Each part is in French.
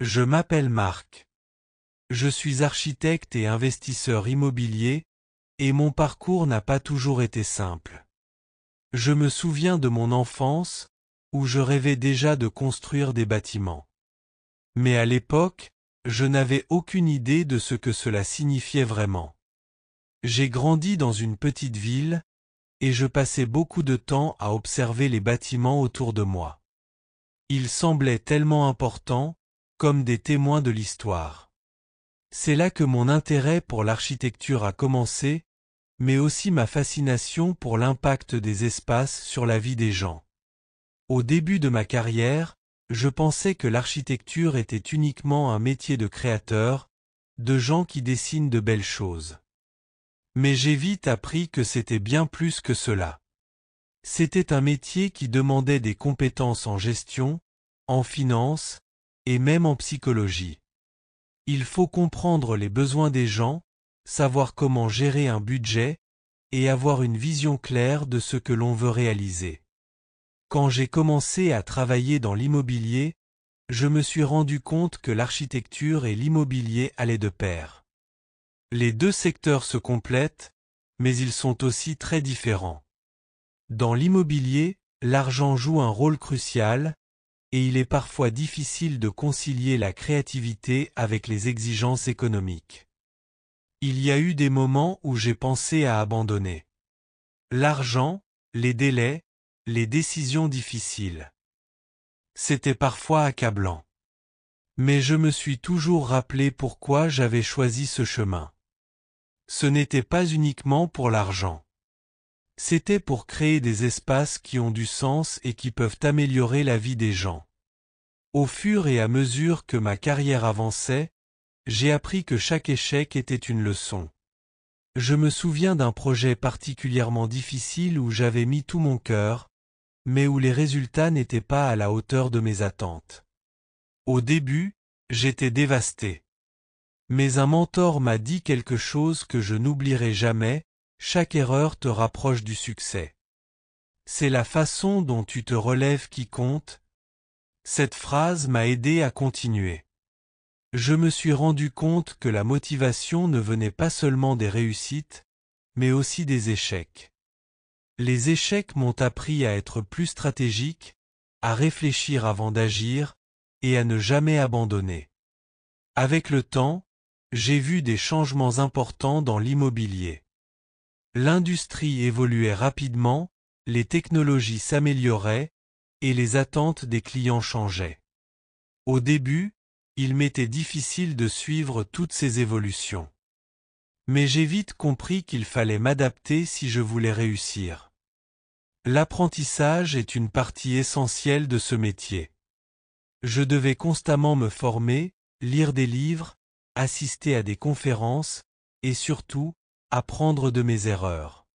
Je m'appelle Marc. Je suis architecte et investisseur immobilier, et mon parcours n'a pas toujours été simple. Je me souviens de mon enfance, où je rêvais déjà de construire des bâtiments. Mais à l'époque, je n'avais aucune idée de ce que cela signifiait vraiment. J'ai grandi dans une petite ville, et je passais beaucoup de temps à observer les bâtiments autour de moi. Ils semblaient tellement importants, comme des témoins de l'histoire. C'est là que mon intérêt pour l'architecture a commencé, mais aussi ma fascination pour l'impact des espaces sur la vie des gens. Au début de ma carrière, je pensais que l'architecture était uniquement un métier de créateur, de gens qui dessinent de belles choses. Mais j'ai vite appris que c'était bien plus que cela. C'était un métier qui demandait des compétences en gestion, en finance, et même en psychologie. Il faut comprendre les besoins des gens, savoir comment gérer un budget, et avoir une vision claire de ce que l'on veut réaliser. Quand j'ai commencé à travailler dans l'immobilier, je me suis rendu compte que l'architecture et l'immobilier allaient de pair. Les deux secteurs se complètent, mais ils sont aussi très différents. Dans l'immobilier, l'argent joue un rôle crucial, et il est parfois difficile de concilier la créativité avec les exigences économiques. Il y a eu des moments où j'ai pensé à abandonner. L'argent, les délais, les décisions difficiles. C'était parfois accablant. Mais je me suis toujours rappelé pourquoi j'avais choisi ce chemin. Ce n'était pas uniquement pour l'argent. C'était pour créer des espaces qui ont du sens et qui peuvent améliorer la vie des gens. Au fur et à mesure que ma carrière avançait, j'ai appris que chaque échec était une leçon. Je me souviens d'un projet particulièrement difficile où j'avais mis tout mon cœur, mais où les résultats n'étaient pas à la hauteur de mes attentes. Au début, j'étais dévasté. Mais un mentor m'a dit quelque chose que je n'oublierai jamais: chaque erreur te rapproche du succès. C'est la façon dont tu te relèves qui compte. Cette phrase m'a aidé à continuer. Je me suis rendu compte que la motivation ne venait pas seulement des réussites, mais aussi des échecs. Les échecs m'ont appris à être plus stratégique, à réfléchir avant d'agir, et à ne jamais abandonner. Avec le temps, j'ai vu des changements importants dans l'immobilier. L'industrie évoluait rapidement, les technologies s'amélioraient, et les attentes des clients changeaient. Au début, il m'était difficile de suivre toutes ces évolutions. Mais j'ai vite compris qu'il fallait m'adapter si je voulais réussir. L'apprentissage est une partie essentielle de ce métier. Je devais constamment me former, lire des livres, assister à des conférences, et surtout, apprendre de mes erreurs.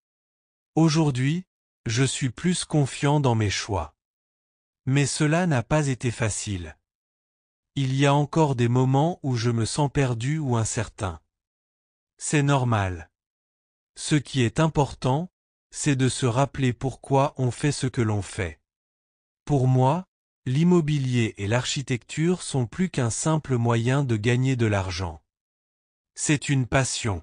Aujourd'hui, je suis plus confiant dans mes choix. Mais cela n'a pas été facile. Il y a encore des moments où je me sens perdu ou incertain. C'est normal. Ce qui est important, c'est de se rappeler pourquoi on fait ce que l'on fait. Pour moi, l'immobilier et l'architecture sont plus qu'un simple moyen de gagner de l'argent. C'est une passion.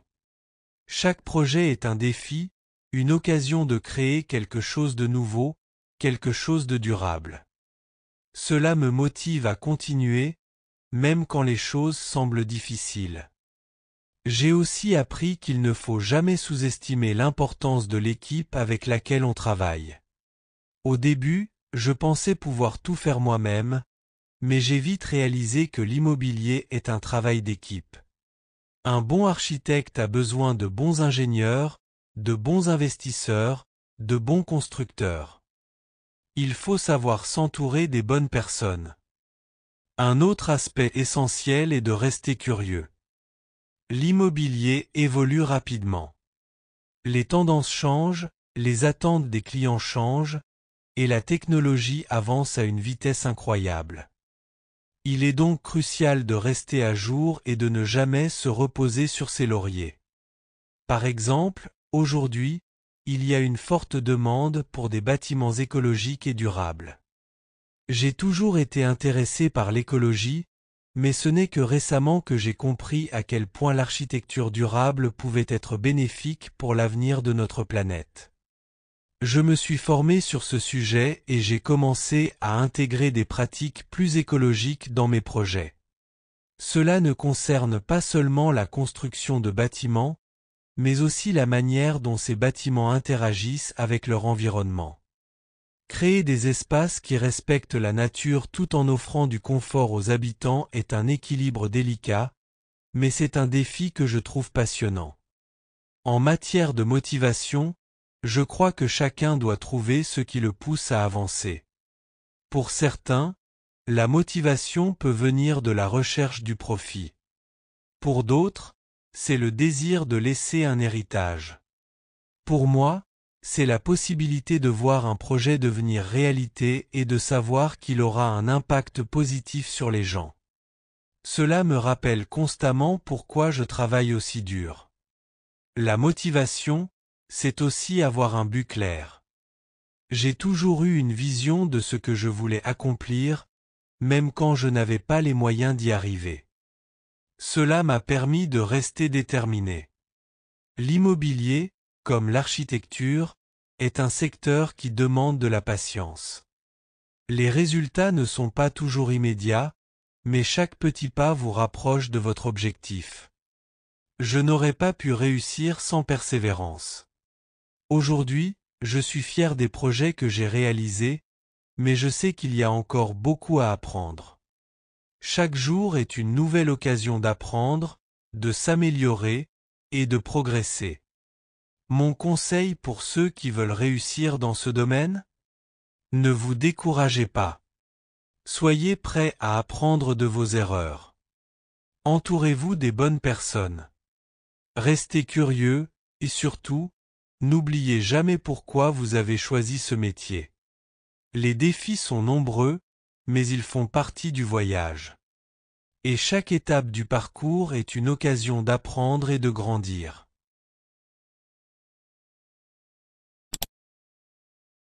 Chaque projet est un défi, une occasion de créer quelque chose de nouveau, quelque chose de durable. Cela me motive à continuer, même quand les choses semblent difficiles. J'ai aussi appris qu'il ne faut jamais sous-estimer l'importance de l'équipe avec laquelle on travaille. Au début, je pensais pouvoir tout faire moi-même, mais j'ai vite réalisé que l'immobilier est un travail d'équipe. Un bon architecte a besoin de bons ingénieurs, de bons investisseurs, de bons constructeurs. Il faut savoir s'entourer des bonnes personnes. Un autre aspect essentiel est de rester curieux. L'immobilier évolue rapidement. Les tendances changent, les attentes des clients changent, et la technologie avance à une vitesse incroyable. Il est donc crucial de rester à jour et de ne jamais se reposer sur ses lauriers. Par exemple, aujourd'hui, il y a une forte demande pour des bâtiments écologiques et durables. J'ai toujours été intéressé par l'écologie, mais ce n'est que récemment que j'ai compris à quel point l'architecture durable pouvait être bénéfique pour l'avenir de notre planète. Je me suis formé sur ce sujet et j'ai commencé à intégrer des pratiques plus écologiques dans mes projets. Cela ne concerne pas seulement la construction de bâtiments, mais aussi la manière dont ces bâtiments interagissent avec leur environnement. Créer des espaces qui respectent la nature tout en offrant du confort aux habitants est un équilibre délicat, mais c'est un défi que je trouve passionnant. En matière de motivation, je crois que chacun doit trouver ce qui le pousse à avancer. Pour certains, la motivation peut venir de la recherche du profit. Pour d'autres, c'est le désir de laisser un héritage. Pour moi, c'est la possibilité de voir un projet devenir réalité et de savoir qu'il aura un impact positif sur les gens. Cela me rappelle constamment pourquoi je travaille aussi dur. La motivation, c'est aussi avoir un but clair. J'ai toujours eu une vision de ce que je voulais accomplir, même quand je n'avais pas les moyens d'y arriver. Cela m'a permis de rester déterminé. L'immobilier, comme l'architecture, est un secteur qui demande de la patience. Les résultats ne sont pas toujours immédiats, mais chaque petit pas vous rapproche de votre objectif. Je n'aurais pas pu réussir sans persévérance. Aujourd'hui, je suis fier des projets que j'ai réalisés, mais je sais qu'il y a encore beaucoup à apprendre. Chaque jour est une nouvelle occasion d'apprendre, de s'améliorer et de progresser. Mon conseil pour ceux qui veulent réussir dans ce domaine? Ne vous découragez pas. Soyez prêts à apprendre de vos erreurs. Entourez-vous des bonnes personnes. Restez curieux, et surtout, n'oubliez jamais pourquoi vous avez choisi ce métier. Les défis sont nombreux, mais ils font partie du voyage. Et chaque étape du parcours est une occasion d'apprendre et de grandir.